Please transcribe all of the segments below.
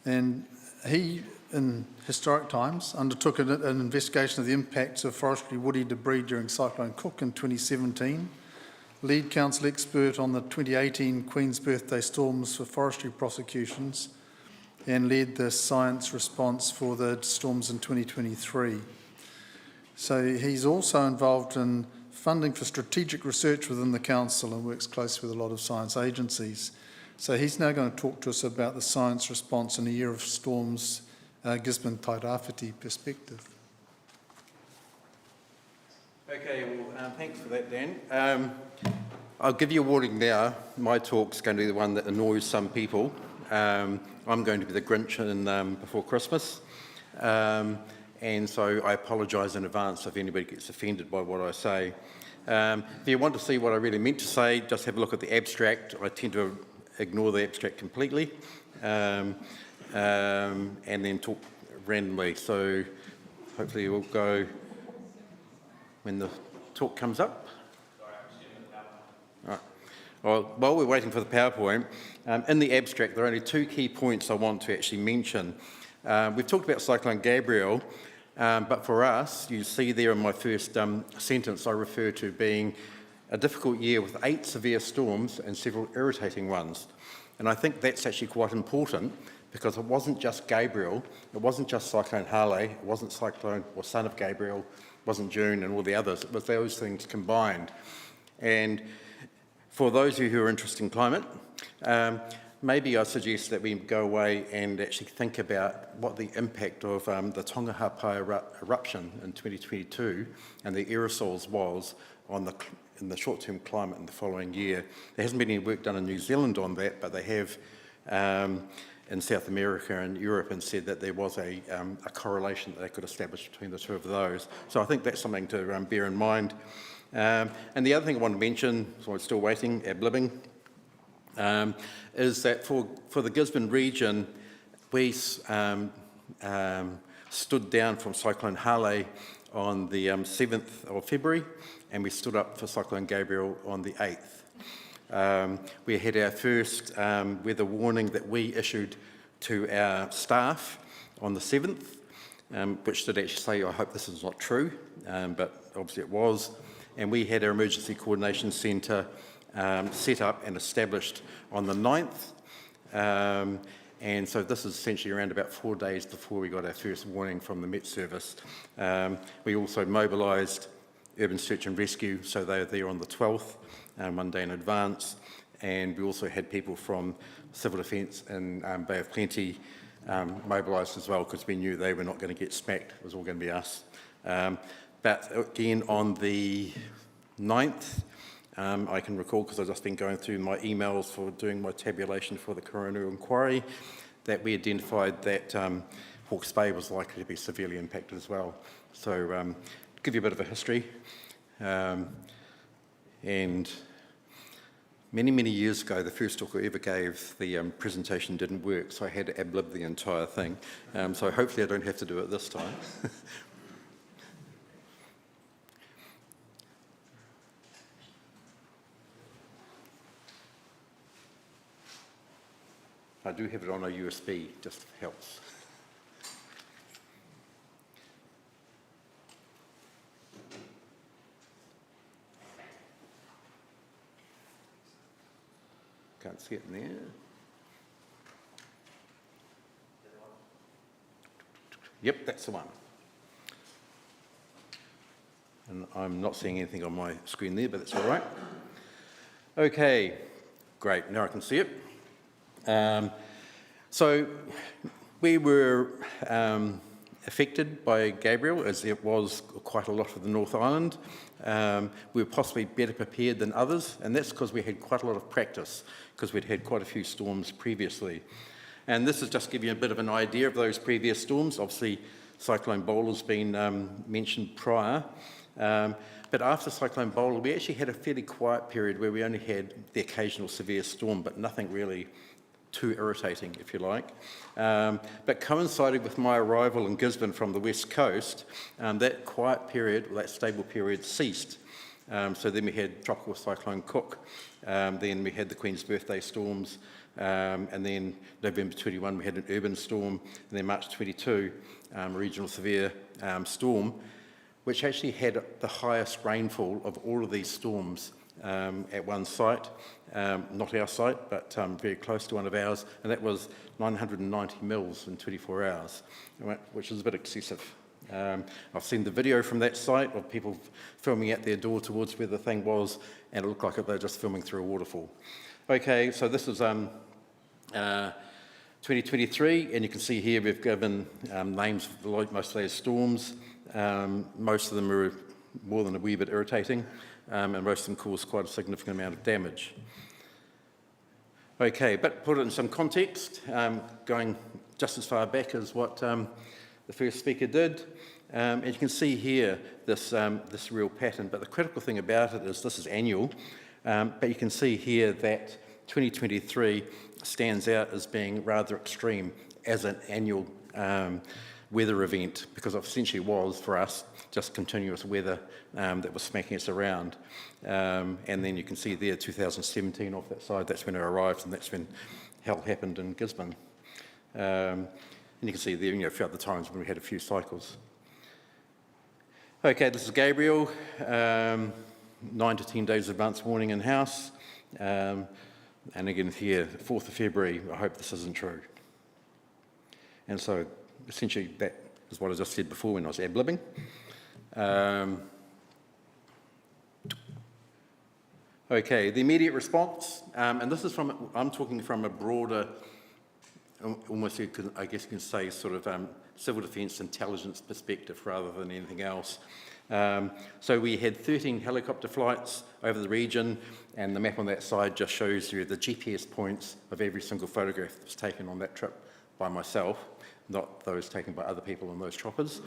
And he, in historic times, undertook an investigation of the impacts of forestry woody debris during Cyclone Cook in 2017, lead council expert on the 2018 Queen's Birthday storms for forestry prosecutions, and led the science response for the storms in 2023. So he's also involved in funding for strategic research within the council and works closely with a lot of science agencies. So he's now going to talk to us about the science response in a year of storms, Gisborne Tairawhiti perspective. Okay, well, thanks for that, Dan. I'll give you a warning now. My talk's going to be the one that annoys some people. I'm going to be the Grinch before Christmas. And so I apologise in advance if anybody gets offended by what I say. If you want to see what I really meant to say, just have a look at the abstract. I tend to ignore the abstract completely and then talk randomly. So hopefully we'll go when the talk comes up. Right. Well, while we're waiting for the PowerPoint, in the abstract there are only two key points I want to actually mention. We've talked about Cyclone Gabrielle, but for us, you see there in my first sentence, I refer to being a difficult year with 8 severe storms and several irritating ones. And I think that's actually quite important because it wasn't just Gabrielle, it wasn't just Cyclone Hale, it wasn't Cyclone or Son of Gabrielle, it wasn't June and all the others, it was those things combined. And for those of you who are interested in climate, maybe I suggest that we go away and actually think about what the impact of the Tongahapa eruption in 2022 and the aerosols was on in the short-term climate in the following year. There hasn't been any work done in New Zealand on that, but they have in South America and Europe and said that there was a correlation that they could establish between the two of those. So I think that's something to bear in mind. And the other thing I want to mention, so I'm still waiting, ad-libbing, is that for the Gisborne region, we stood down from Cyclone Hale on the 7th of February, and we stood up for Cyclone Gabrielle on the 8th. We had our first weather warning that we issued to our staff on the 7th, which did actually say, I hope this is not true, but obviously it was. And we had our Emergency Coordination Centre set up and established on the 9th. And so this is essentially around about 4 days before we got our first warning from the Met Service. We also mobilised Urban Search and Rescue, so they were there on the 12th, 1 day in advance. And we also had people from Civil Defence and Bay of Plenty mobilised as well, because we knew they were not going to get smacked. It was all going to be us. But again, on the 9th, I can recall, because I've just been going through my emails for doing my tabulation for the coroner inquiry, that we identified that Hawke's Bay was likely to be severely impacted as well. So to give you a bit of a history, and many years ago, the first talk I ever gave, the presentation didn't work, so I had to ad-lib the entire thing. So hopefully I don't have to do it this time. I do have it on a USB, just helps. Can't see it in there. Yep, that's the one. And I'm not seeing anything on my screen there, but that's all right. Okay, great, now I can see it. So we were affected by Gabrielle, as it was quite a lot of the North Island. We were possibly better prepared than others, and that's because we had quite a lot of practice, because we'd had quite a few storms previously. And this is just to give you a bit of an idea of those previous storms. Obviously, Cyclone Bowler's been mentioned prior. But after Cyclone Bowler, we actually had a fairly quiet period where we only had the occasional severe storm, but nothing really too irritating, if you like. But coincided with my arrival in Gisborne from the West Coast, that quiet period, that stable period ceased. So then we had Tropical Cyclone Cook, then we had the Queen's Birthday storms, And then November 21, we had an urban storm, and then March 22, a regional severe storm, which actually had the highest rainfall of all of these storms at one site, not our site, but very close to one of ours, and that was 990 mils in 24 hours, which is a bit excessive. I've seen the video from that site of people filming out their door towards where the thing was, and it looked like they were just filming through a waterfall. Okay, so this is 2023, and you can see here we've given names for most of those storms. Most of them are more than a wee bit irritating, and most of them cause quite a significant amount of damage. Okay, but put it in some context, going just as far back as what the first speaker did. And you can see here this real pattern, but the critical thing about it is this is annual, but you can see here that 2023 stands out as being rather extreme as an annual weather event, because it essentially was, for us, just continuous weather that was smacking us around. And then you can see there 2017 off that side, that's when it arrived, and that's when hell happened in Gisborne. And you can see there, a few other times when we had a few cycles. Okay, this is Gabrielle, 9 to 10 days advance warning in-house. And again here, 4th of February, I hope this isn't true. And so essentially that is what I just said before when I was ad-libbing. Okay, the immediate response, and this is from, I'm talking from a broader, almost, I guess you can say, sort of civil defence intelligence perspective rather than anything else. So we had 13 helicopter flights over the region, and the map on that side just shows you the GPS points of every single photograph that was taken on that trip by myself, not those taken by other people on those choppers.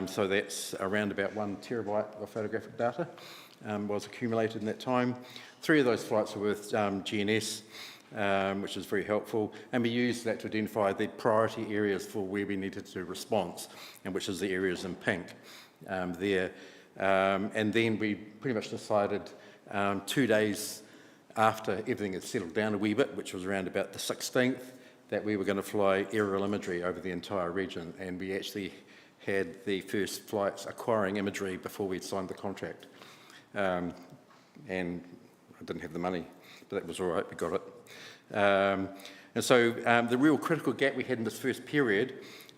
So that's around about 1 terabyte of photographic data was accumulated in that time. 3 of those flights were with GNS, which is very helpful, and we used that to identify the priority areas for where we needed to do response, and which is the areas in pink there. And then we pretty much decided 2 days after everything had settled down a wee bit, which was around about the 16th, that we were going to fly aerial imagery over the entire region, and we actually had the first flights acquiring imagery before we'd signed the contract. And I didn't have the money, but that was all right, we got it. And so the real critical gap we had in this first period,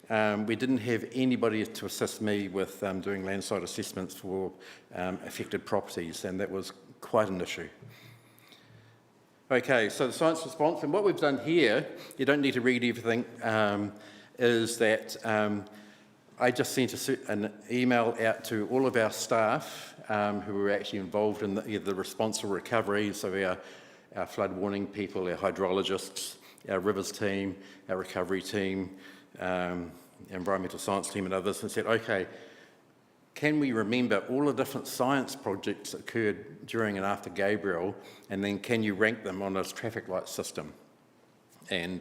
we didn't have anybody to assist me with doing landslide assessments for affected properties, and that was quite an issue. Okay, so the science response, and what we've done here, you don't need to read everything, is that I just sent an email out to all of our staff who were actually involved in either the response or recovery, so our flood warning people, our hydrologists, our rivers team, our recovery team, environmental science team and others, and said, okay, can we remember all the different science projects that occurred during and after Gabrielle, and then can you rank them on this traffic light system? And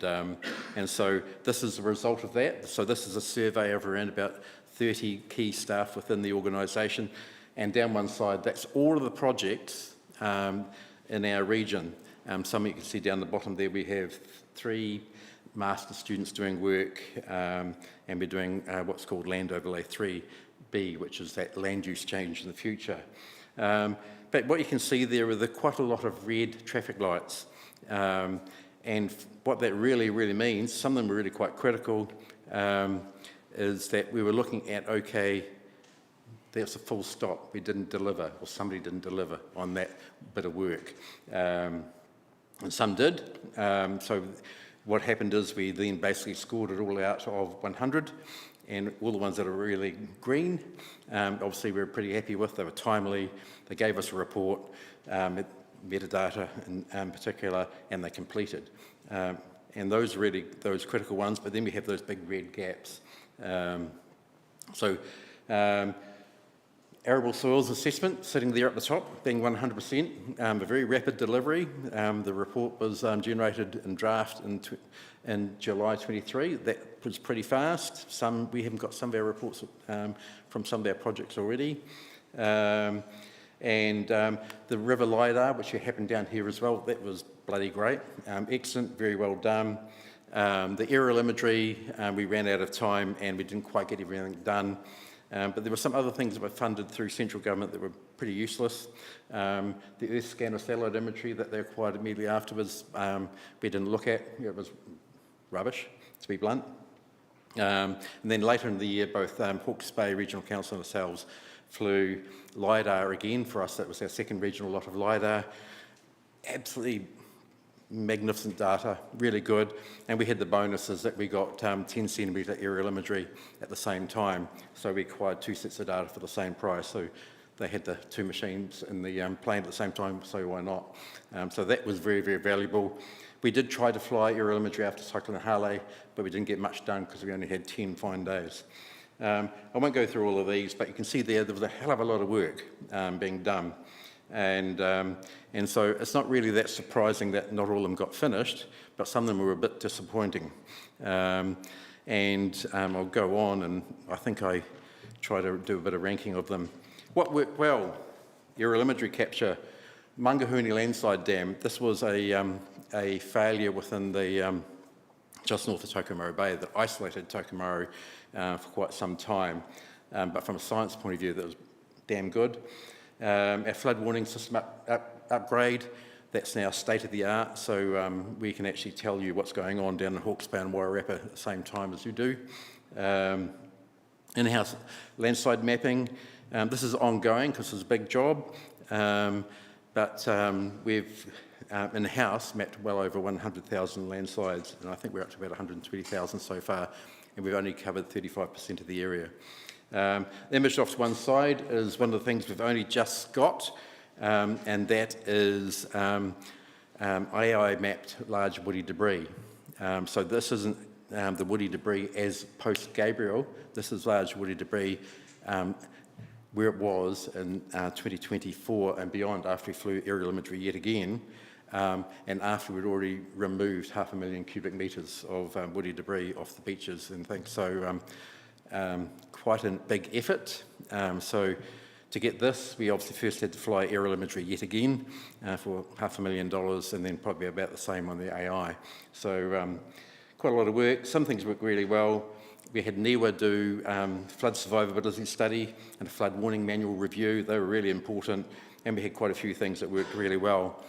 so this is a result of that. So this is a survey of around about 30 key staff within the organisation, and down one side, that's all of the projects in our region. Some you can see down the bottom there, we have 3 master students doing work, and we're doing what's called Land Overlay 3B, which is that land use change in the future. But what you can see there are quite a lot of red traffic lights. And what that really, really means, some of them are really quite critical, is that we were looking at, okay, there's a full stop, we didn't deliver, or somebody didn't deliver on that bit of work. And some did. So what happened is we then basically scored it all out of 100, and all the ones that are really green, obviously we were pretty happy with. They were timely, they gave us a report, metadata in particular, and they completed. And those are really those critical ones, but then we have those big red gaps. Arable soils assessment, sitting there at the top, being 100%, a very rapid delivery. The report was generated in draft in July 23. That was pretty fast. We haven't got some of our reports from some of our projects already. And the river LiDAR, which happened down here as well, that was bloody great, excellent, very well done. The aerial imagery, we ran out of time and we didn't quite get everything done. But there were some other things that were funded through central government that were pretty useless. The Earth scanner satellite imagery that they acquired immediately afterwards, we didn't look at. It was rubbish, to be blunt. And then later in the year, both Hawke's Bay Regional Council and ourselves flew LiDAR again for us. That was our second regional lot of LiDAR. Absolutely magnificent data, really good. And we had the bonuses that we got 10 centimetre aerial imagery at the same time. So we acquired 2 sets of data for the same price. So they had the 2 machines in the plane at the same time, so why not? So that was very, very valuable. We did try to fly aerial imagery after Cyclone Hale, but we didn't get much done because we only had 10 fine days. I won't go through all of these, but you can see there was a hell of a lot of work being done. And so it's not really that surprising that not all of them got finished, but some of them were a bit disappointing. I'll go on, and I think I try to do a bit of ranking of them. What worked well? Aerial imagery capture. Mangahuni landslide dam. This was a failure within the just north of Tokomaru Bay that isolated Tokomaru for quite some time. But from a science point of view, that was damn good. Our flood warning system upgrade, that's now state-of-the-art, so we can actually tell you what's going on down in Hawke's Bay and Wairarapa at the same time as you do. In-house landslide mapping, this is ongoing because it's a big job, but we've in-house mapped well over 100,000 landslides, and I think we're up to about 120,000 so far, and we've only covered 35% of the area. The image off to one side is one of the things we've only just got, and that is AI-mapped large woody debris. So this isn't the woody debris as post-Gabrielle. This is large woody debris where it was in 2024 and beyond after we flew aerial imagery yet again, and after we'd already removed 500,000 cubic metres of woody debris off the beaches and things. So quite a big effort. So to get this, we obviously first had to fly aerial imagery yet again for $500,000 and then probably about the same on the AI. So quite a lot of work. Some things work really well. We had NIWA do flood survivability study and a flood warning manual review. They were really important, and we had quite a few things that worked really well.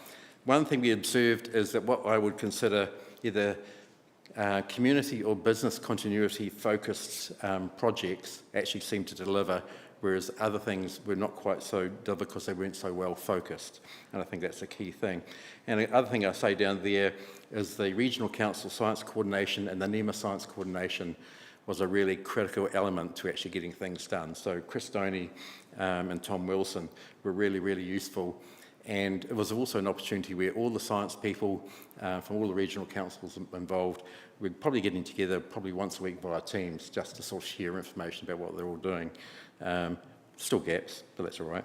One thing we observed is that what I would consider either community or business continuity focused projects actually seemed to deliver, whereas other things were not quite so delivered because they weren't so well focused. And I think that's a key thing. And the other thing I say down there is the Regional Council Science Coordination and the NEMA Science Coordination was a really critical element to actually getting things done. So Chris Stoney and Tom Wilson were really, really useful. And it was also an opportunity where all the science people from all the regional councils involved were probably getting together probably once a week via Teams just to sort of share information about what they're all doing. Still gaps, but that's all right.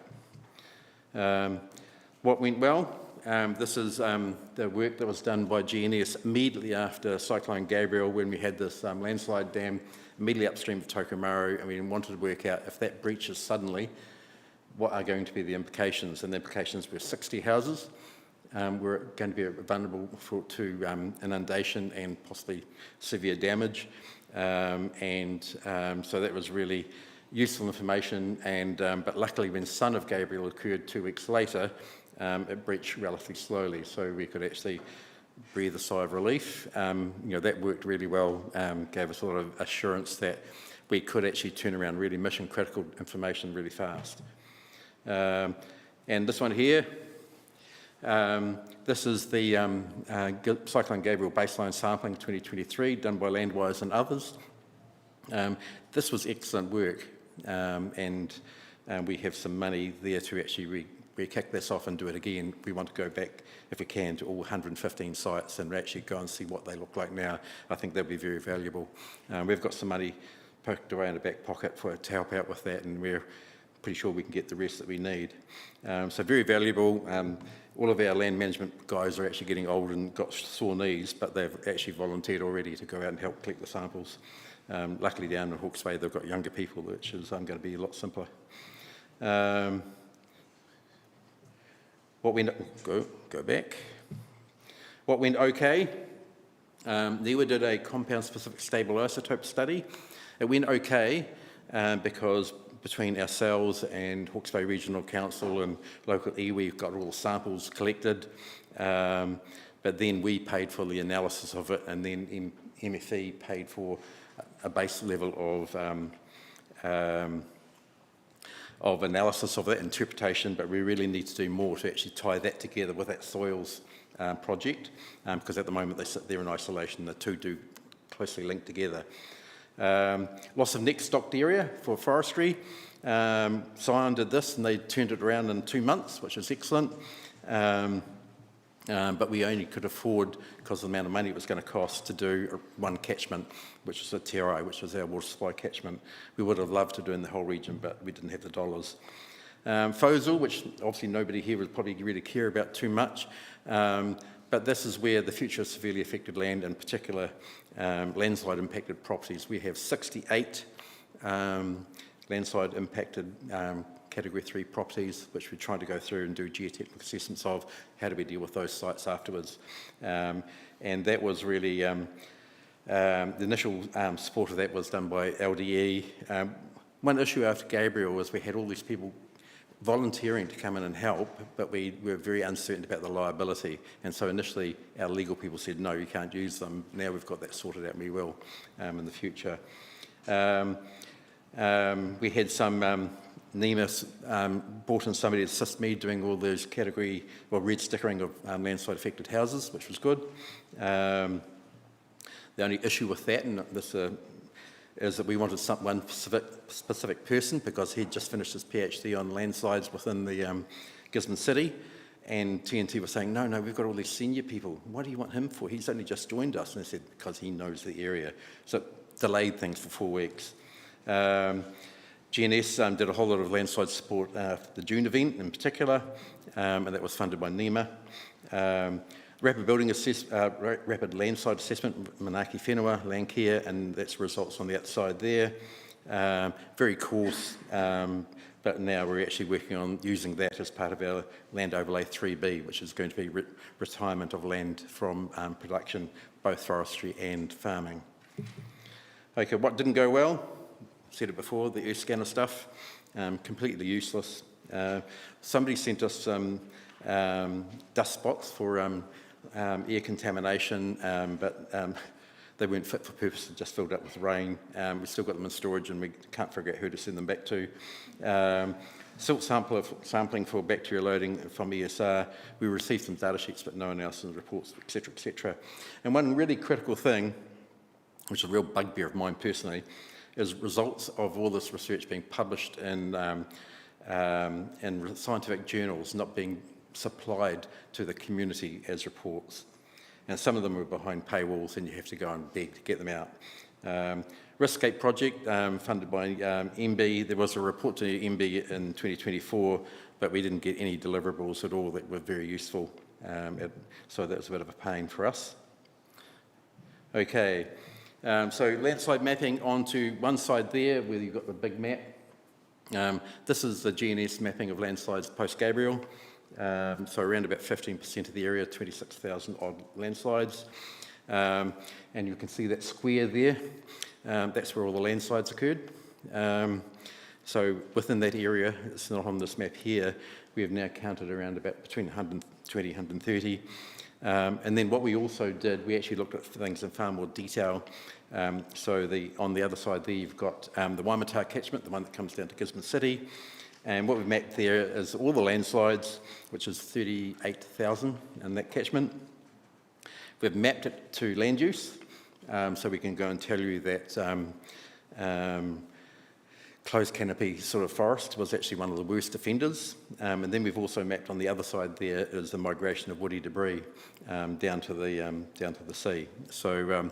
What went well? This is the work that was done by GNS immediately after Cyclone Gabrielle when we had this landslide dam immediately upstream of Tokomaru, and we wanted to work out if that breaches suddenly, what are going to be the implications? And the implications were 60 houses were going to be vulnerable to inundation and possibly severe damage. So that was really useful information. But luckily, when Son of Gabrielle occurred 2 weeks later, it breached relatively slowly, so we could actually breathe a sigh of relief. That worked really well, gave us a lot of assurance that we could actually turn around really mission-critical information really fast. And this one here, this is the Cyclone Gabrielle baseline sampling 2023 done by Landwise and others. This was excellent work, and we have some money there to actually kick this off and do it again. We want to go back, if we can, to all 115 sites and actually go and see what they look like now. I think that'll be very valuable. We've got some money poked away in the back pocket to help out with that, and we're pretty sure we can get the rest that we need. So very valuable. All of our land management guys are actually getting old and got sore knees, but they've actually volunteered already to go out and help collect the samples. Luckily down in Hawke's Bay they've got younger people, which is going to be a lot simpler. Go back. What went okay? NIWA did a compound-specific stable isotope study. It went okay because between ourselves and Hawke's Bay Regional Council and local iwi, we've got all the samples collected, but then we paid for the analysis of it, and then MFE paid for a base level of analysis of that interpretation, but we really need to do more to actually tie that together with that soils project, because at the moment they sit there in isolation, the two do closely link together. Loss of next stocked area for forestry. Scion did this and they turned it around in 2 months, which is excellent. But we only could afford, because of the amount of money it was going to cost, to do one catchment, which was at Tairawhiti, which was our water supply catchment. We would have loved to do in the whole region, but we didn't have the dollars. FOSL, which obviously nobody here would probably really care about too much, but this is where the future of severely affected land, in particular landslide impacted properties. We have 68 landslide impacted Category 3 properties, which we're trying to go through and do geotechnical assessments of. How do we deal with those sites afterwards? And that was really, the initial support of that was done by LDE. One issue after Gabrielle was we had all these people volunteering to come in and help, but we were very uncertain about the liability. And so initially our legal people said, no, you can't use them. Now we've got that sorted out and we will in the future. We had some NEMA brought in somebody to assist me doing all those category, well, red stickering of landslide affected houses, which was good. The only issue with that, and this is that we wanted one specific person, because he'd just finished his PhD on landslides within the Gisborne city, and TNT was saying, no, we've got all these senior people. What do you want him for? He's only just joined us. And I said, because he knows the area. So it delayed things for 4 weeks. GNS did a whole lot of landslide support for the June event in particular, and that was funded by NEMA. Rapid landslide assessment, Manaki Whenua, Lenka, and that's results on the outside there. Very coarse, but now we're actually working on using that as part of our land overlay 3B, which is going to be retirement of land from production, both forestry and farming. Okay, what didn't go well? Said it before, the earth scanner stuff, completely useless. Somebody sent us some dust spots for air contamination, but they weren't fit for purpose, they just filled up with rain. We've still got them in storage and we can't figure out who to send them back to. Silt sampling for bacterial loading from ESR, we received some data sheets but no analysis reports, etc., etc. And one really critical thing, which is a real bugbear of mine personally, is results of all this research being published in scientific journals not being supplied to the community as reports. And some of them are behind paywalls and you have to go and beg to get them out. Riskscape project funded by MB. There was a report to MB in 2024, but we didn't get any deliverables at all that were very useful. So that was a bit of a pain for us. Okay. So landslide mapping onto one side there where you've got the big map. This is the GNS mapping of landslides post-Gabrielle. So around about 15% of the area, 26,000 odd landslides. And you can see that square there. That's where all the landslides occurred. So within that area, it's not on this map here, we have now counted around about between 120, 130. And then what we also did, we actually looked at things in far more detail. So on the other side there, you've got the Waimata catchment, the one that comes down to Gisborne City. And what we've mapped there is all the landslides, which is 38,000 in that catchment. We've mapped it to land use, so we can go and tell you that closed canopy sort of forest was actually one of the worst offenders. And then we've also mapped on the other side there is the migration of woody debris down to the sea. So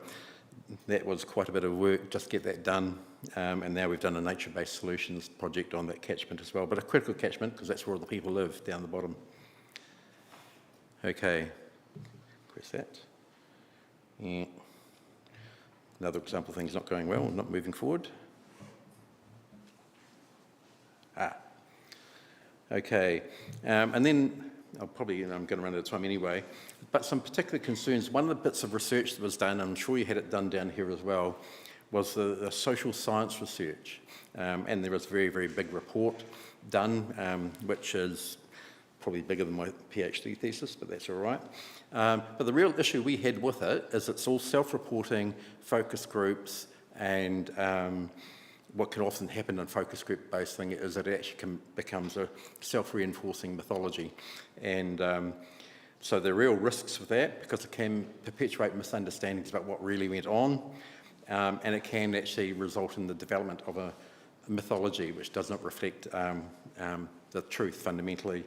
that was quite a bit of work just to get that done. And now we've done a nature-based solutions project on that catchment as well, but a critical catchment because that's where all the people live, down the bottom. Okay, press that. Yeah. Another example of things not going well, not moving forward. Okay, and then I'm going to run out of time anyway, but some particular concerns. One of the bits of research that was done, I'm sure you had it done down here as well, was the social science research. And there was a very, very big report done, which is probably bigger than my PhD thesis, but that's all right. But the real issue we had with it is it's all self-reporting, focus groups, and what can often happen in focus group-based thing is that it actually becomes a self-reinforcing mythology. And so there are real risks with that because it can perpetuate misunderstandings about what really went on, and it can actually result in the development of a mythology which does not reflect the truth fundamentally.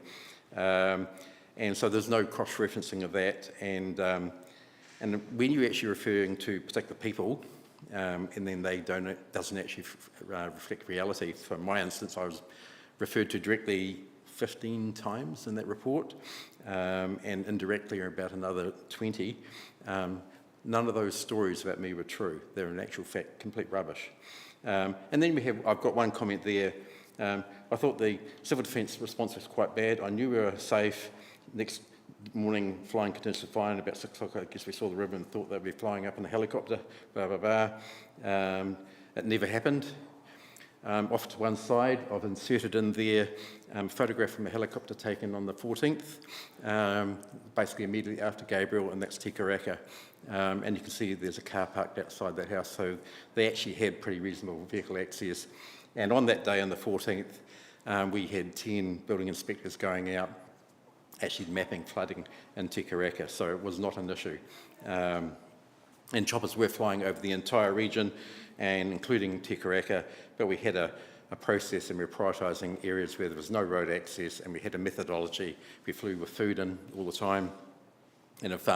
And so there's no cross-referencing of that. And when you're actually referring to particular people, and then doesn't actually reflect reality. For my instance, I was referred to directly 15 times in that report, and indirectly about another 20. None of those stories about me were true. They're in actual fact complete rubbish. And then I've got one comment there. I thought the civil defence response was quite bad. I knew we were safe. Next morning, flying continues to fly, and about 6 o'clock, I guess we saw the river and thought they'd be flying up in a helicopter, blah, blah, blah. It never happened. Off to one side, I've inserted in there a photograph from a helicopter taken on the 14th, basically immediately after Gabrielle, and that's Tikaraka. And you can see there's a car parked outside that house, so they actually had pretty reasonable vehicle access. And on that day, on the 14th, we had 10 building inspectors going out, actually mapping flooding in Tikaraka, so it was not an issue. And choppers were flying over the entire region, and including Tikaraka, but we had a process and we were prioritising areas where there was no road access, and we had a methodology. We flew with food in all the time, and if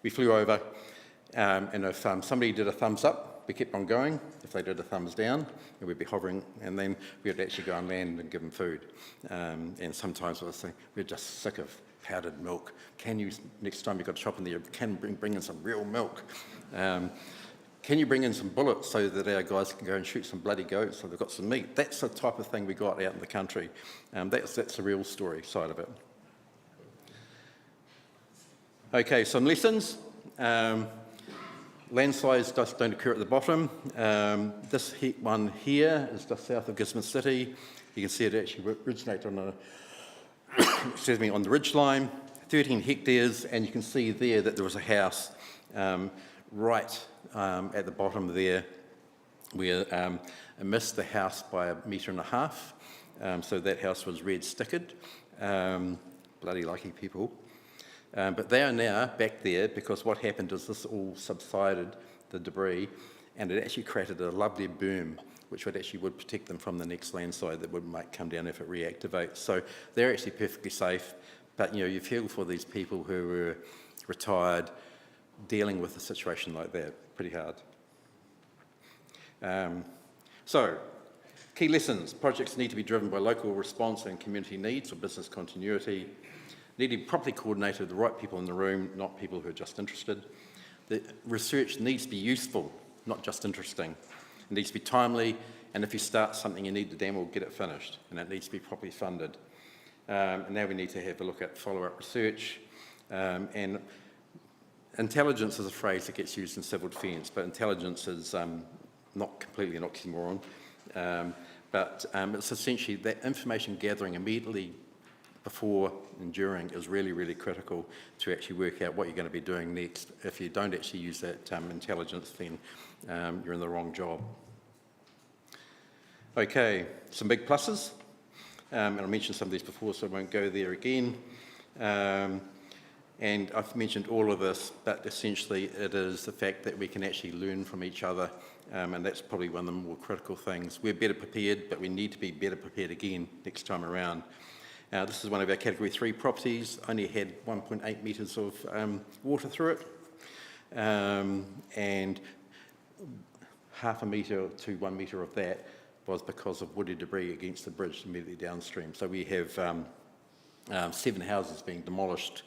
we flew over, and if somebody did a thumbs up, we kept on going. If they did a thumbs down, we'd be hovering, and then we'd actually go on land and give them food. And sometimes I was saying, we're just sick of powdered milk. Can you, next time you've got to shop in there, can bring in some real milk? Can you bring in some bullets so that our guys can go and shoot some bloody goats so they've got some meat? That's the type of thing we got out in the country. That's the real story side of it. Okay, some lessons. Landslides just don't occur at the bottom. This one here is just south of Gisborne City. You can see it actually originated on on the ridge line, 13 hectares, and you can see there that there was a house right at the bottom there where it missed the house by 1.5 metres. So that house was red stickered. Bloody lucky people. But they are now back there because what happened is this all subsided, the debris, and it actually created a lovely berm which would protect them from the next landslide that might come down if it reactivates. So they're actually perfectly safe, but you feel for these people who were retired dealing with a situation like that, pretty hard. So, key lessons. Projects need to be driven by local response and community needs or business continuity. Need to be properly coordinated with the right people in the room, not people who are just interested. The research needs to be useful, not just interesting. It needs to be timely, and if you start something, you need to damn well get it finished, and it needs to be properly funded. And now we need to have a look at follow-up research. And intelligence is a phrase that gets used in civil defence, but intelligence is not completely an oxymoron. But it's essentially that information gathering immediately before and during is really, really critical to actually work out what you're going to be doing next. If you don't actually use that intelligence, then you're in the wrong job. Okay, some big pluses. And I mentioned some of these before, so I won't go there again. And I've mentioned all of this, but essentially it is the fact that we can actually learn from each other, and that's probably one of the more critical things. We're better prepared, but we need to be better prepared again next time around. This is one of our Category 3 properties, only had 1.8 metres of water through it, and 0.5 metre to 1 metre of that was because of woody debris against the bridge immediately downstream. So we have 7 houses being demolished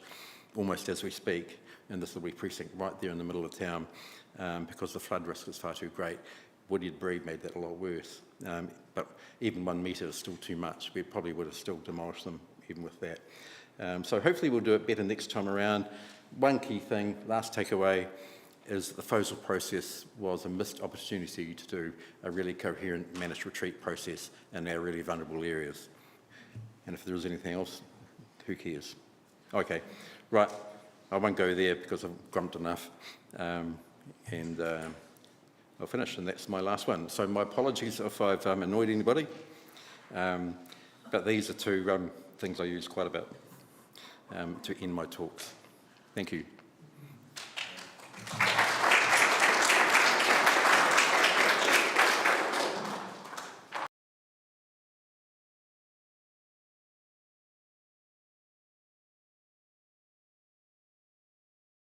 almost as we speak, and this will be precinct right there in the middle of town because the flood risk is far too great. Woody debris made that a lot worse, but even 1 metre is still too much. We probably would have still demolished them even with that. So hopefully we'll do it better next time around. One key thing, last takeaway, is that the FOSL process was a missed opportunity to do a really coherent managed retreat process in our really vulnerable areas. And if there is anything else, who cares? Okay, right, I won't go there because I've grumped enough. I'll finish, and that's my last one. So my apologies if I've annoyed anybody, but these are two things I use quite a bit to end my talks. Thank you.